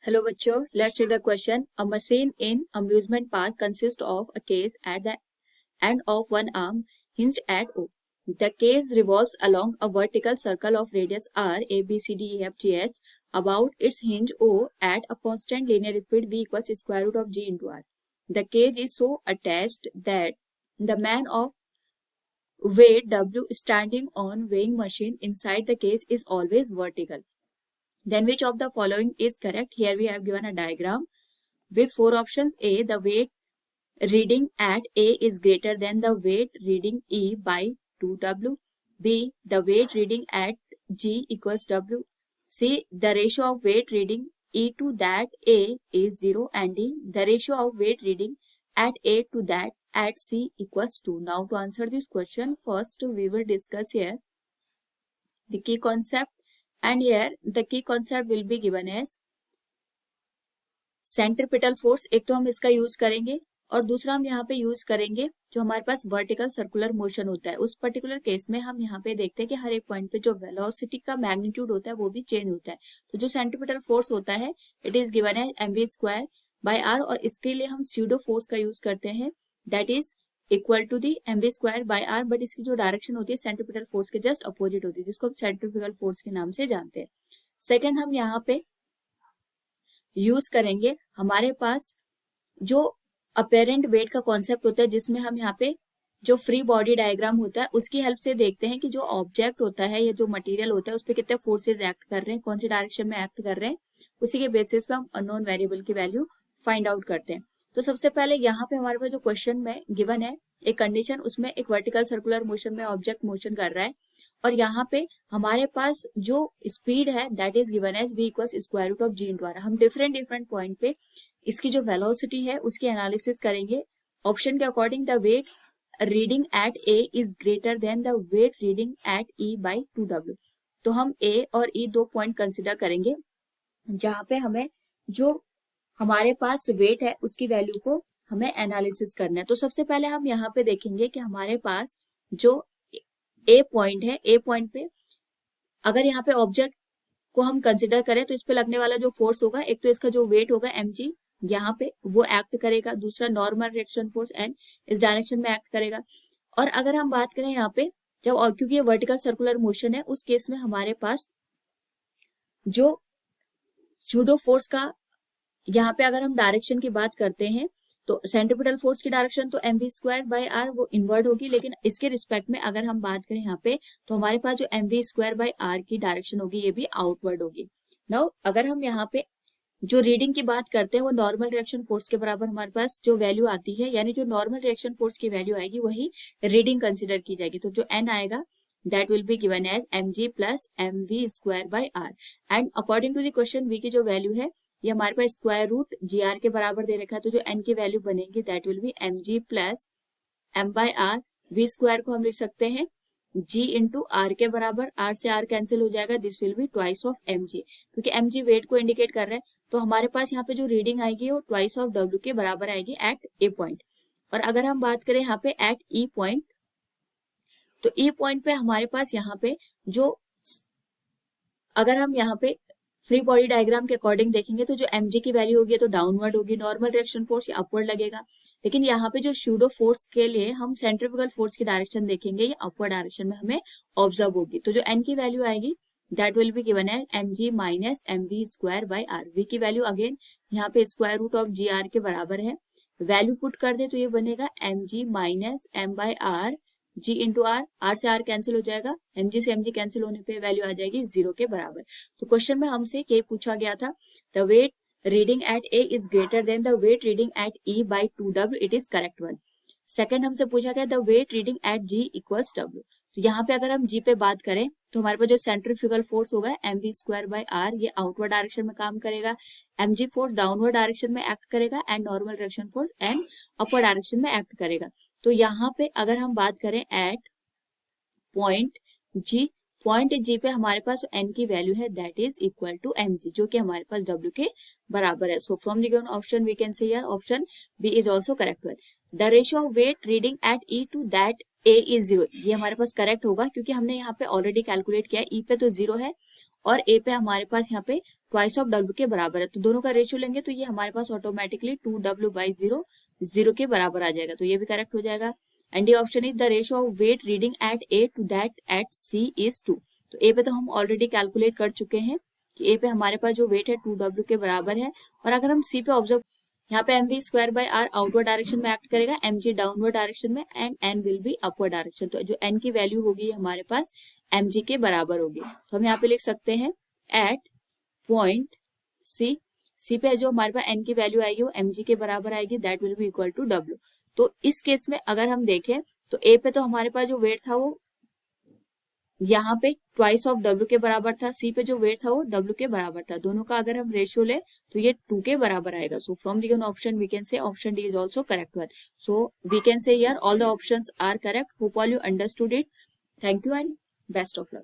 Hello bachcho, let's read the question. A machine in amusement park consists of a case at the end of one arm hinged at O. The case revolves along a vertical circle of radius r, a, b, c, d, e, f, g, h about its hinge O at a constant linear speed v equals square root of g into r. The cage is so attached that the man of weight W standing on weighing machine inside the cage is always vertical. Then which of the following is correct? Here we have given a diagram with four options. A, the weight reading at A is greater than the weight reading E by 2W. B, the weight reading at G equals W. C, the ratio of weight reading E to that A is 0. And D, the ratio of weight reading at A to that at C equals 2. Now to answer this question, first we will discuss here the key concept. And here the key concept will be given as centripetal force. एक तो हम इसका use करेंगे और दूसरा हम यहाँ पे यूज करेंगे जो हमारे पास वर्टिकल सर्कुलर मोशन होता है. उस पर्टिकुलर केस में हम यहाँ पे देखते हैं कि हर एक पॉइंट पे जो वेलोसिटी का मैग्नीट्यूड होता है वो भी चेंज होता है. तो जो सेंट्रीपिटल फोर्स होता है इट इज गिवन है mv स्क्वायर बाय आर और इसके लिए हम स्यूडो फोर्स का यूज करते हैं that is equal to the mv square by R. But इसकी जो डायरेक्शन होती है सेंट्रीपिटल फोर्स के जस्ट अपोजिट होती है जिसको हम सेंट्रीफ्यूगल फोर्स के नाम से जानते हैं. सेकेंड हम यहाँ पे यूज करेंगे हमारे पास जो अपेरेंट वेट का कॉन्सेप्ट होता है जिसमें हम यहाँ पे जो फ्री बॉडी डायग्राम होता है उसकी हेल्प से देखते हैं कि जो ऑब्जेक्ट होता है या जो मटेरियल होता है उस पर कितने फोर्सेज एक्ट कर रहे हैं, कौन सी डायरेक्शन में एक्ट कर रहे हैं. उसी के बेसिस पे हम अननोन वेरिएबल की वैल्यू फाइंड आउट करते हैं. तो सबसे पहले यहाँ पे हमारे पास जो क्वेश्चन में गिवन है एक कंडीशन, उसमें एक वर्टिकल सर्कुलर मोशन में ऑब्जेक्ट मोशन कर रहा है और यहाँ पे हमारे पास जो स्पीड है that is given as v equals square root of g into R. हम डिफरेंट पॉइंट पे इसकी जो वेलोसिटी है उसकी एनालिसिस करेंगे. ऑप्शन के according the weight reading at a is greater than the weight reading at e by 2w. तो हम a और e दो पॉइंट कंसिडर करेंगे जहां पे हमें जो हमारे पास वेट है उसकी वैल्यू को हमें एनालिसिस करना है. तो सबसे पहले हम यहाँ पे देखेंगे कि हमारे पास जो ए पॉइंट है, ए पॉइंट पे अगर यहाँ पे ऑब्जेक्ट को हम कंसिडर करें तो इस पे लगने वाला जो फोर्स होगा, एक तो इसका जो वेट होगा mg यहाँ पे वो एक्ट करेगा, दूसरा नॉर्मल रिएक्शन फोर्स एंड इस डायरेक्शन में एक्ट करेगा. और अगर हम बात करें यहाँ पे जब क्योंकि ये वर्टिकल सर्कुलर मोशन है उस केस में हमारे पास जो स्यूडो फोर्स का यहाँ पे अगर हम डायरेक्शन की बात करते हैं तो सेंट्रीपिटल फोर्स की डायरेक्शन तो mv स्क्वायर बाय आर वो इनवर्ड होगी, लेकिन इसके रिस्पेक्ट में अगर हम बात करें यहाँ पे तो हमारे पास जो mv स्क्वायर बाय आर की डायरेक्शन होगी ये भी आउटवर्ड होगी. नाउ अगर हम यहाँ पे जो रीडिंग की बात करते हैं वो नॉर्मल रिएक्शन फोर्स के बराबर हमारे पास जो वैल्यू आती है, यानी जो नॉर्मल रिएक्शन फोर्स की वैल्यू आएगी वही रीडिंग कंसिडर की जाएगी. तो जो n आएगा that will be given as mg plus mv square by R. And according to the question v की जो वैल्यू है ये हमारे पास स्क्वायर रूट जी आर के बराबर दे रखा है. तो जो n की वैल्यू बनेगी that will be mg plus m by R. v square को हम लिख सकते हैं g इंटू आर के बराबर, r से r कैंसिल हो जाएगा, this will be twice of mg. क्योंकि mg वेट को इंडिकेट कर रहा है तो हमारे पास यहाँ पे जो रीडिंग आएगी वो ट्वाइस ऑफ w के बराबर आएगी एट ए पॉइंट. और अगर हम बात करें यहाँ पे एट ई पॉइंट तो ई पॉइंट पे हमारे पास यहाँ पे जो अगर हम यहाँ पे फ्री बॉडी डायग्राम के अकॉर्डिंग देखेंगे तो जो mg की वैल्यू होगी तो डाउनवर्ड होगी, नॉर्मल रिएक्शन फोर्स या अपवर्ड लगेगा. लेकिन यहाँ पे जो स्यूडो फोर्स के लिए हम सेंट्रीफ्यूगल फोर्स की डायरेक्शन देखेंगे ये अपवर्ड डायरेक्शन में हमें ऑब्जर्व होगी. तो जो n की वैल्यू आएगी दैट विल बी गिवन है mg minus mv square by R. v की वैल्यू अगेन यहाँ पे square root of G R के बराबर है. वैल्यू पुट कर दे तो ये बनेगा mg minus m by R g into R, R से आर कैंसिल हो जाएगा, mg से mg कैंसिल होने पे वैल्यू आ जाएगी 0 के बराबर. तो क्वेश्चन में हमसे ये पूछा गया था the weight reading at a is greater than the weight reading at e by 2w. It is correct one. Second हमसे पूछा गया the weight reading at g equals w. तो यहाँ पे अगर हम g पे बात करें तो हमारे पास जो सेंट्रीफ्यूगल फोर्स होगा mv स्क्वायर बाय आर ये आउटवर्ड डायरेक्शन में काम करेगा, mg फोर्स डाउनवर्ड डायरेक्शन में एक्ट करेगा and normal reaction force and upward direction में एक्ट करेगा. तो यहाँ पे अगर हम बात करें एट पॉइंट जी पे हमारे पास n की वैल्यू है that is equal to mg जो कि हमारे पास w के बराबर है. So from the given option we can say here option B is also correct one. The ratio of weight reading at e to that a is 0 ये हमारे पास correct होगा क्योंकि हमने यहाँ पे ऑलरेडी कैलकुलेट किया. e पे तो 0 है और a पे हमारे पास यहाँ पे ट्वाइस ऑफ W के बराबर है, तो दोनों का रेशियो लेंगे तो ये हमारे पास ऑटोमेटिकली 2W/0 0 के बराबर आ जाएगा, तो ये भी करेक्ट हो जाएगा। And D option is the ratio of weight reading at A to that at C is 2। तो ए पे तो हम ऑलरेडी कैलकुलेट कर चुके हैं कि ए पे हमारे पास जो वेट है 2W के बराबर है। और अगर हम सी पे ऑब्जर्व, यहाँ पे mv²/r आउटवर्ड डायरेक्शन में एक्ट करेगा, mg डाउनवर्ड डायरेक्शन में, and n will be upward direction. तो जो n की वैल्यू होगी हमारे पास mg के बराबर होगी। तो हम यहाँ पे लिख सकते हैं एट पॉइंट सी पे जो हमारे पास n की वैल्यू आएगी वो mg के बराबर आएगी, that will be equal to w। तो इस केस में अगर हम देखें तो ए पे तो हमारे पास जो वेट था वो यहाँ पे ट्वाइस ऑफ W के बराबर था, सी पे जो वेट था वो W के बराबर था। दोनों का अगर हम रेशियो ले तो ये 2 के बराबर आएगा। So from given option we can say option D is also correct one. So we can say here all the options are correct. Hope all you understood it. Thank you and best of luck.